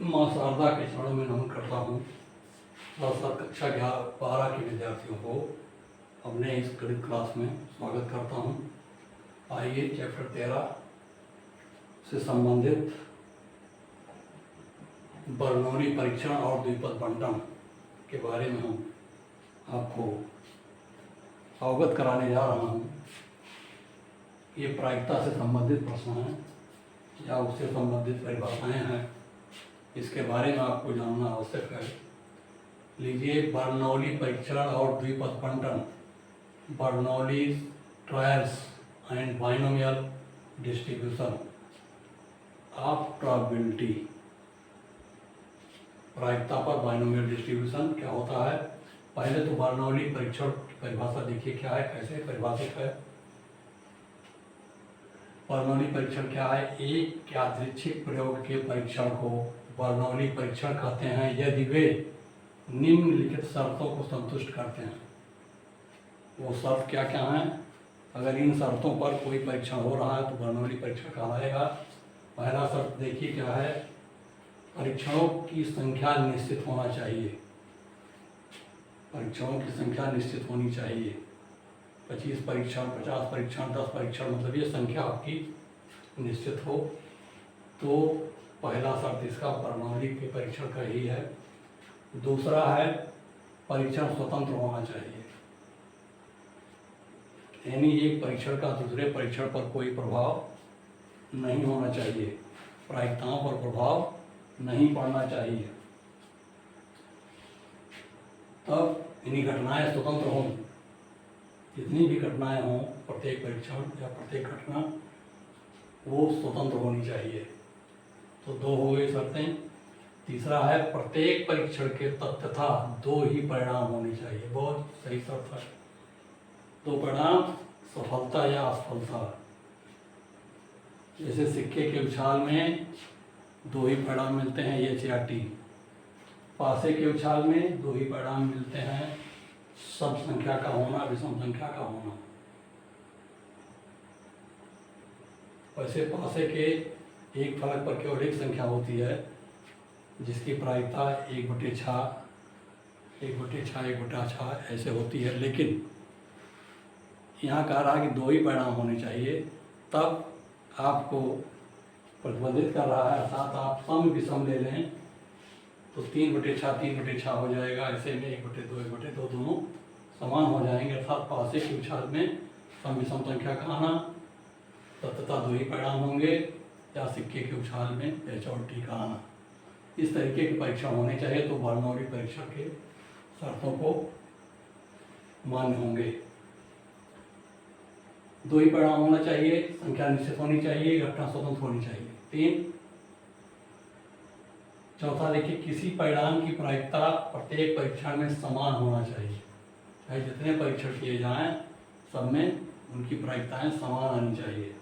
माँ शारदा के चरणों में नमन करता हूँ। साथ कक्षा 12 के विद्यार्थियों को अपने इस गणित क्लास में स्वागत करता हूँ। आइए चैप्टर 13 से संबंधित बर्नौली परीक्षण और द्विपद बंटन के बारे में हम आपको अवगत कराने जा रहा हूँ। ये प्रायिकता से संबंधित प्रश्न हैं या उससे संबंधित परिभाषाएं हैं, इसके बारे में आपको जानना आवश्यक है। लीजिए, बर्नौली परीक्षण और द्विपद बंटन, Bernoulli trials and binomial distribution of probability. प्रायिकता पर बाइनोमियल डिस्ट्रीब्यूशन क्या होता है? पहले तो बर्नौली परीक्षण की परिभाषा देखिए क्या है, कैसे परिभाषित है। बर्नौली परीक्षण क्या है? एक यादृच्छिक प्रयोग के परीक्षण को बर्नौली परीक्षण कहते हैं यदि वे निम्नलिखित शर्तों को संतुष्ट करते हैं। वो शर्त क्या क्या हैं? अगर इन शर्तों पर कोई परीक्षण हो रहा है तो बर्नौली परीक्षण कहलाएगा। पहला शर्त देखिए क्या है, परीक्षणों की संख्या निश्चित होना चाहिए। परीक्षणों की संख्या निश्चित होनी चाहिए। 25 परीक्षण, 50 परीक्षण, 10 परीक्षण, मतलब ये संख्या आपकी निश्चित हो। तो पहला शर्त इसका बर्नौली के परीक्षण का ही है। दूसरा है परीक्षण स्वतंत्र होना चाहिए, यानी एक परीक्षण का दूसरे परीक्षण पर कोई प्रभाव नहीं होना चाहिए, प्रायिकताओं पर प्रभाव नहीं पड़ना चाहिए। तब इन्हीं घटनाएं स्वतंत्र हों। जितनी भी घटनाएं हों, प्रत्येक परीक्षण या प्रत्येक घटना वो स्वतंत्र होनी चाहिए। तो दो हो गई शर्तें। तीसरा है प्रत्येक परीक्षण के तथ्यतः दो ही परिणाम होने चाहिए। बहुत सही शर्त है। दो परिणाम, सफलता या असफलता। जैसे सिक्के के उछाल में दो ही परिणाम मिलते हैं, एच या टी। पासे के उछाल में दो ही परिणाम मिलते हैं, सम संख्या का होना, विषम संख्या का होना। वैसे पासे के एक फलक पर केवल एक संख्या होती है जिसकी प्रायिकता 1/6, 1/6, 1/6 ऐसे होती है। लेकिन यहाँ कह रहा है कि दो ही परिणाम होने चाहिए, तब आपको प्रतिबंधित कर रहा है। अर्थात आप सम विषम ले लें तो 3/6, 3/6 हो जाएगा। ऐसे में 1/2, 1/2 दोनों समान हो जाएंगे। अर्थात पासे के उछाल में सम विषम संख्या का आना, तथा दो ही परिणाम होंगे, या सिक्के के उछाल में एच और टी का आना। इस तरीके के परीक्षण होने चाहिए तो बर्नौली परीक्षण के शर्तों को मान्य होंगे। दो ही परिणाम होना चाहिए, संख्या निश्चित होनी चाहिए, घटना स्वतंत्र होनी चाहिए। 3, चौथा देखिए, किसी परिणाम की प्रायिकता प्रत्येक परीक्षण में समान होना चाहिए। चाहे जितने परीक्षण किए जाएं, सब में उनकी प्रायिकताएं समान आनी चाहिए।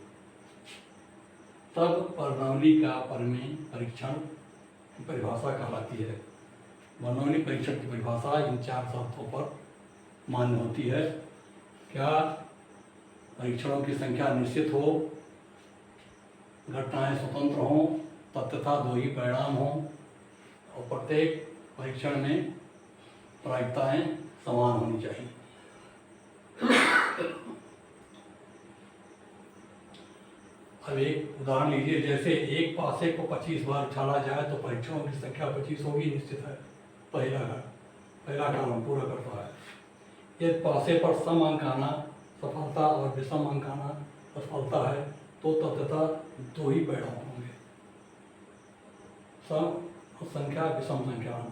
तब बर्नौली का परिमेय परीक्षण की परिभाषा कहलाती है। बर्नौली परीक्षण की परिभाषा इन 4 शर्तों पर मान्य होती है। क्या? परीक्षणों की संख्या निश्चित हो, घटनाएं स्वतंत्र हों, तथ्यतः दो ही परिणाम हों, और प्रत्येक परीक्षण में प्रायिकताएं समान होनी चाहिए। अब एक उदाहरण लीजिए, जैसे एक पासे को 25 बार उछाला जाए तो परीक्षणों की संख्या 25 होगी, निश्चित है। पहला कॉलम पूरा करता है। यदि पासे पर सम अंक आना सफलता और विषम अंक आना असफलता है तो तथ्यतः दो ही परिणाम होंगे, सम संख्या विषम संख्या आना,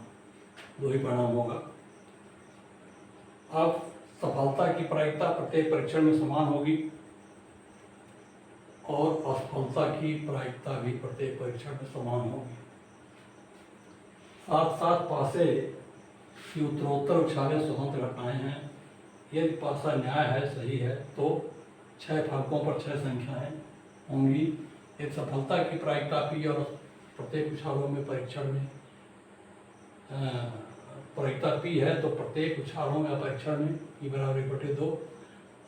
दो ही परिणाम होगा। अब सफलता की प्रायिकता प्रत्येक परीक्षण में समान होगी और असफलता की प्रायिकता भी प्रत्येक परीक्षण में समान होगी। साथ साथ पासे की उत्तरोत्तर उछालें स्वतंत्र घटनाएं हैं। यदि पासा न्याय है, सही है, तो 6 फलकों पर 6 संख्याएं होंगी। यदि सफलता की प्रायिकता पी और प्रत्येक उछालों में परीक्षण में प्रायिकता पी है तो प्रत्येक उछालों में परीक्षण में p = 1/2,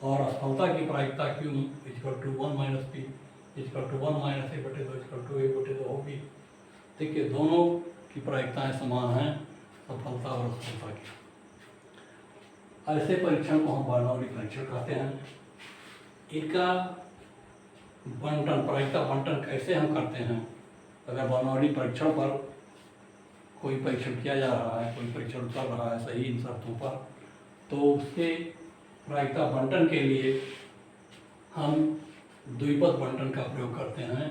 और असफलता की प्रायिकता q = 1 - p = 1 - 1/2 = 1/2 होगी। देखिए, दोनों की प्रायिकताएं समान हैं सफलता और असफलता की। ऐसे परीक्षण को हम बर्नौली परीक्षण कहते हैं। इनका बंटन, प्रायिकता बंटन कैसे हम करते हैं? अगर बर्नौली परीक्षण पर कोई परीक्षण किया जा रहा है, कोई परीक्षण कर रहा है सही इन शर्तों पर, तो उसके प्रायिकता बंटन के लिए हम द्विपद बंटन का प्रयोग करते हैं,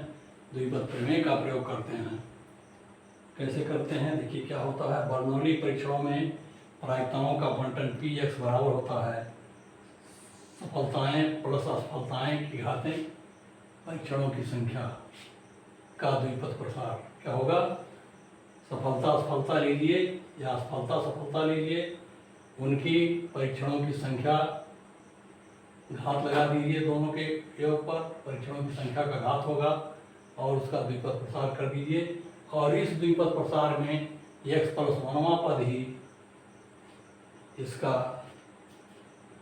द्विपद प्रमेय का प्रयोग करते हैं। कैसे करते हैं देखिए क्या होता है। बर्नौली परीक्षणों में प्रायिकताओं का बंटन Px बराबर होता है सफलताएं प्लस असफलताएं की घातें परीक्षणों की संख्या का द्विपद प्रसार। क्या होगा? सफलता असफलता लीजिए या असफलता सफलता लीजिए, उनकी परीक्षणों की संख्या घात लगा दीजिए, दोनों के योग पर परीक्षणों की संख्या का घात होगा और उसका द्विपद प्रसार कर दीजिए। और इस द्विपद प्रसार में x प्लस 1वां पद ही इसका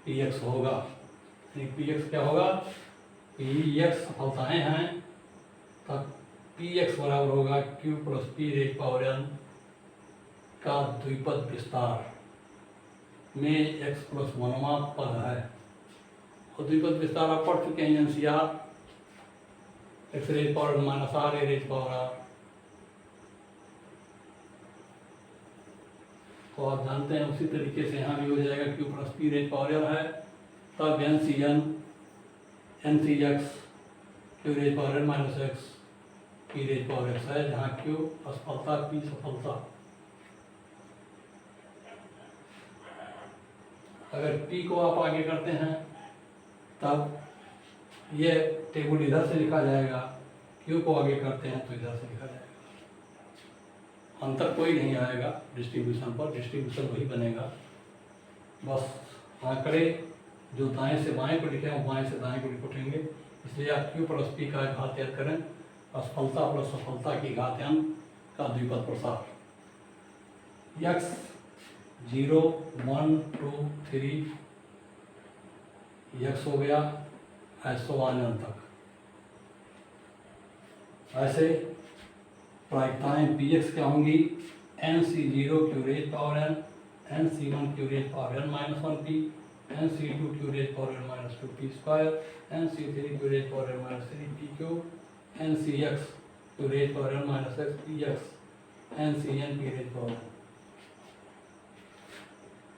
Px होगा। Px क्या होगा? Px सफलताएं हैं, तब Px बराबर होगा Q plus P raise power n का द्विपद विस्तार में x प्लस 1वां पद है। और द्विपद विस्तार आप पढ़ चुके हैं NCR, x raise power minus r A raise power r। तो आप जानते हैं उसी तरीके से यहाँ भी हो जाएगा Q plus P raise power n है, तब NCN NCX Q raise power n minus x P raise power x है, जहाँ Q असफलता P सफलता। अगर P को आप आगे करते हैं तब ये टेबल इधर से लिखा जाएगा, Q को आगे करते हैं तो इधर से लिखा जाएगा। अंतर कोई नहीं आएगा डिस्ट्रीब्यूशन पर, डिस्ट्रीब्यूशन वही बनेगा। बस आंकड़े जो दाएं से बाएं को लिखे हैं बाएं से दाएं को लिखेंगे, इसलिए आप Q प्लस P का घात याद करें, असफलता प्लस सफलता की घात n का द्विपद प्रसार। x 0 1 2 3 x हो गया n तक। ऐसे प्रायिकताएं Px क्या होंगी? NC0 Q raise power n, NC1 Q raise power n minus 1p, NC2 Q raise power n minus 2p square, NC3 Q raise power n minus 3pq, NCX Q raise power n minus x px, NCN P raise power n।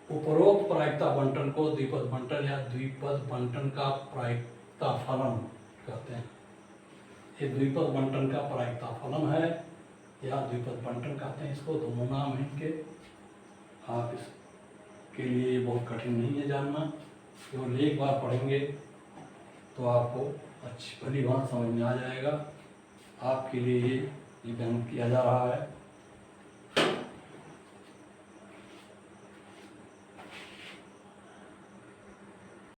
उपरोक्त प्रायिकता बंटन को द्विपद बंटन या द्विपद बंटन का प्रायिकता फलन कहते हैं। ये द्विपद बंटन का प्रायिकता फलन है या द्विपद बंटन कहते हैं इसको, दोनों नाम हैं इनके। आप इसके लिए ये बहुत कठिन नहीं है जानना, केवल एक बार पढ़ेंगे तो आपको अच्छी भली बात समझ में आ जाएगा। आपके लिए ये गणित किया जा रहा है।